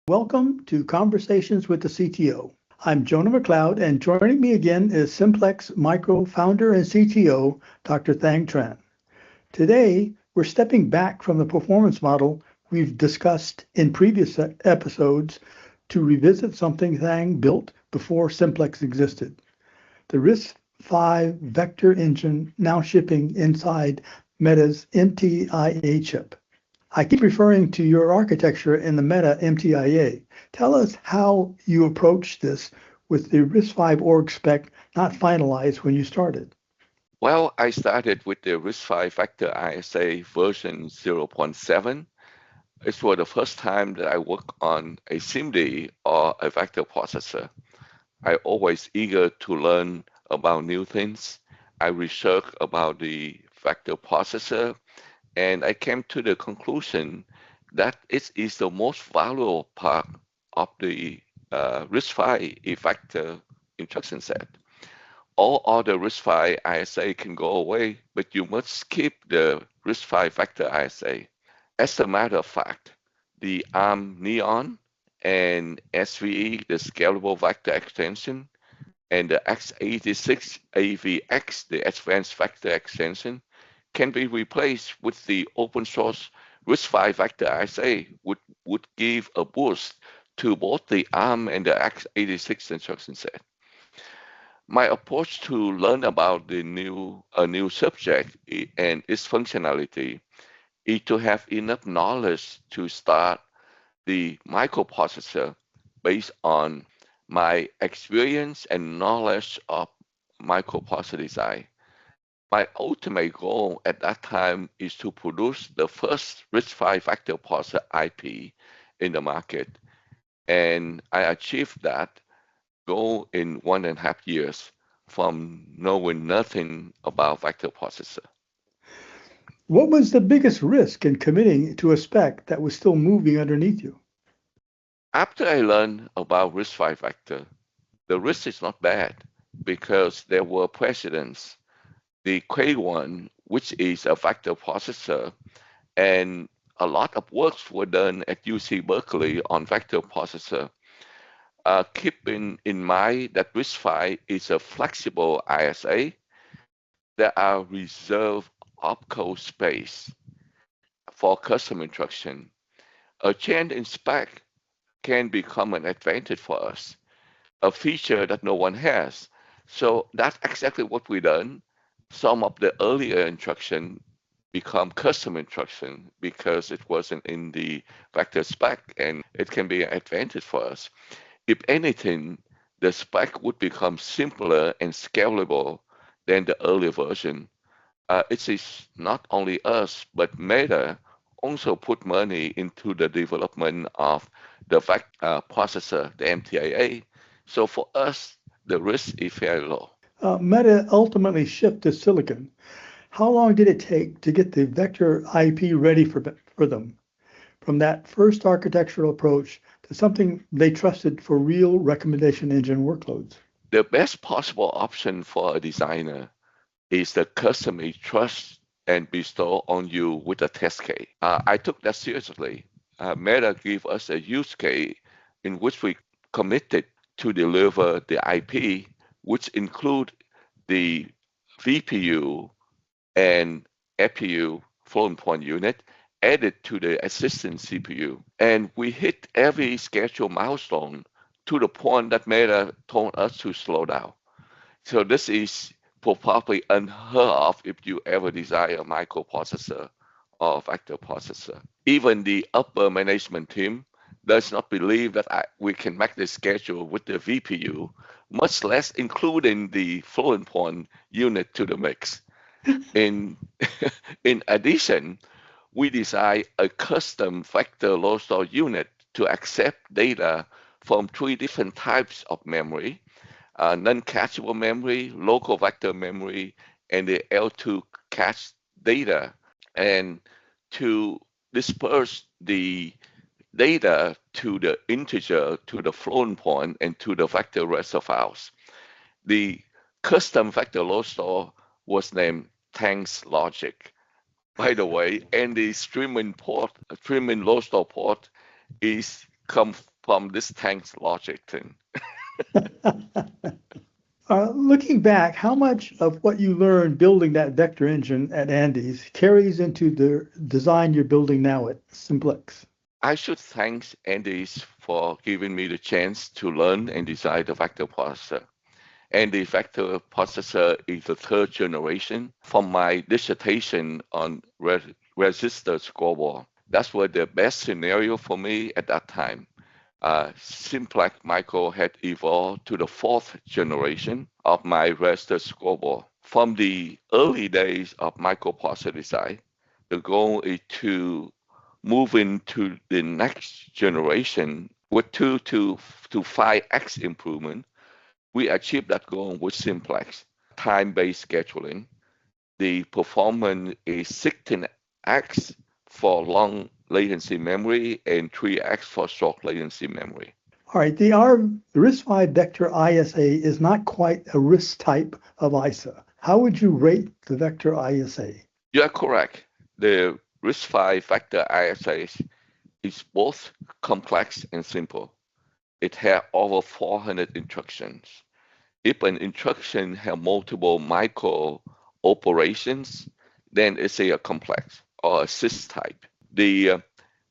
Welcome to Conversations with the CTO. I'm Jonah McLeod, and joining me again is SimplEx Micro founder and CTO, Dr. Thang Tran. Today, we're stepping back from the performance model we've discussed in previous episodes to revisit something Thang built before SimplEx existed. The RISC-V Vector engine now shipping inside Meta's MTIA chip. I keep referring to your architecture in the Meta MTIA. Tell us how you approached this with the RISC-V org spec not finalized when you started. Well, I started with the RISC-V Vector ISA version 0.7. It was the first time that I worked on a SIMD or a vector processor. I always eager to learn about new things. I researched about the vector processor, and I came to the conclusion that it is the most valuable part of the RISC-V vector instruction set. All other RISC-V ISA can go away, but you must skip the RISC-V Vector ISA. As a matter of fact, the ARM Neon and SVE, the Scalable Vector Extension, and the x86 AVX, the Advanced Vector Extension, can be replaced with the open source RISC-V Vector ISA, which would give a boost to both the ARM and the x86 instruction set. My approach to learn about a new subject and its functionality is to have enough knowledge to start the microprocessor based on my experience and knowledge of microprocessor design. My ultimate goal at that time is to produce the first RISC-V vector processor IP in the market, and I achieved that goal in 1.5 years from knowing nothing about vector processor. What was the biggest risk in committing to a spec that was still moving underneath you? After I learned about RISC-V vector, the risk is not bad because there were precedents. The K1, which is a vector processor, and a lot of works were done at UC Berkeley on vector processor. Keeping in mind that RISC-V is a flexible ISA, there are reserved opcode space for custom instruction. A change in spec can become an advantage for us, a feature that no one has. So that's exactly what we done. Some of the earlier instruction become custom instruction because it wasn't in the vector spec, and it can be an advantage for us. If anything, the spec would become simpler and scalable than the earlier version. It is not only us, but Meta also put money into the development of the processor, the MTIA. So for us, the risk is very low. Meta ultimately shipped to silicon. How long did it take to get the vector IP ready for them? From that first architectural approach to something they trusted for real recommendation engine workloads. The best possible option for a designer is the customer trust and bestow on you with a test case. I took that seriously. Meta gave us a use case in which we committed to deliver the IP, which include the VPU and FPU floating point unit added to the existing CPU. And we hit every scheduled milestone to the point that Meta told us to slow down. So this is probably unheard of if you ever design a microprocessor or vector processor. Even the upper management team does not believe that we can make the schedule with the VPU, much less including the floating point unit to the mix. In addition, we design a custom vector load store unit to accept data from 3 different types of memory: non-cacheable memory, local vector memory, and the L2 cache data, and to disperse the data to the integer, to the floating point, and to the vector raster files. The custom vector load store was named Thang's Logic. By the way, and the streaming load store port is come from this Thang's logic thing. Looking back, how much of what you learned building that vector engine at Andes carries into the design you're building now at SimplEx? I should thank Andy's for giving me the chance to learn and design the vector processor. And the vector processor is the third generation from my dissertation on register-scoreboard. That was the best scenario for me at that time. SimplEx Micro had evolved to the fourth generation of my register-scoreboard. From the early days of microprocessor design, the goal is to move into the next generation with 2 to 5x improvement. We achieved that goal with SimplEx, time-based scheduling. The performance is 16x for long latency memory and 3x for short latency memory. All right, the RISC-V Vector ISA is not quite a RISC type of ISA. How would you rate the Vector ISA? You are correct. The RISC-V Vector ISA is both complex and simple. It has over 400 instructions. If an instruction has multiple micro operations, then it's a complex or a CISC type. The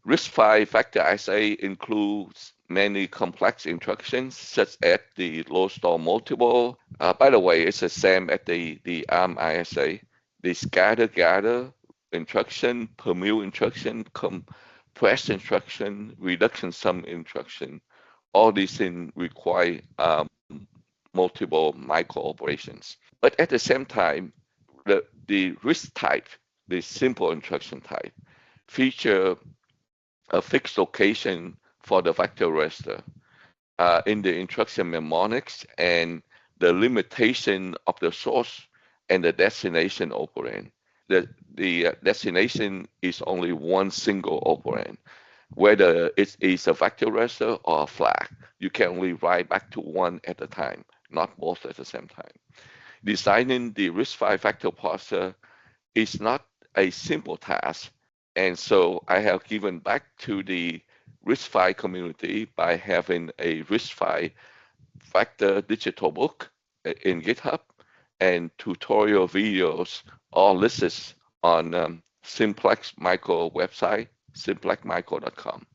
RISC-V Vector ISA includes many complex instructions, such as the load store multiple. By the way, it's the same as the ARM ISA. The scatter-gather instruction, permute instruction, compress instruction, reduction sum instruction. All these things require multiple micro operations. But at the same time, the RISC type, the simple instruction type, feature a fixed location for the vector register in the instruction mnemonics and the limitation of the source and the destination operand. The destination is only one single operand. Whether it is a vector register or a flag, you can only write back to one at a time, not both at the same time. Designing the RISC-V vector processor is not a simple task, and so I have given back to the RISC-V community by having a RISC-V vector digital book in GitHub and tutorial videos all listed on SimplEx Micro website, simplexmicro.com.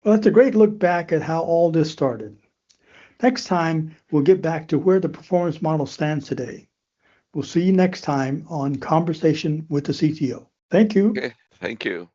Well, that's a great look back at how all this started. Next time, we'll get back to where the performance model stands today. We'll see you next time on Conversation with the CTO. Thank you. Okay, thank you.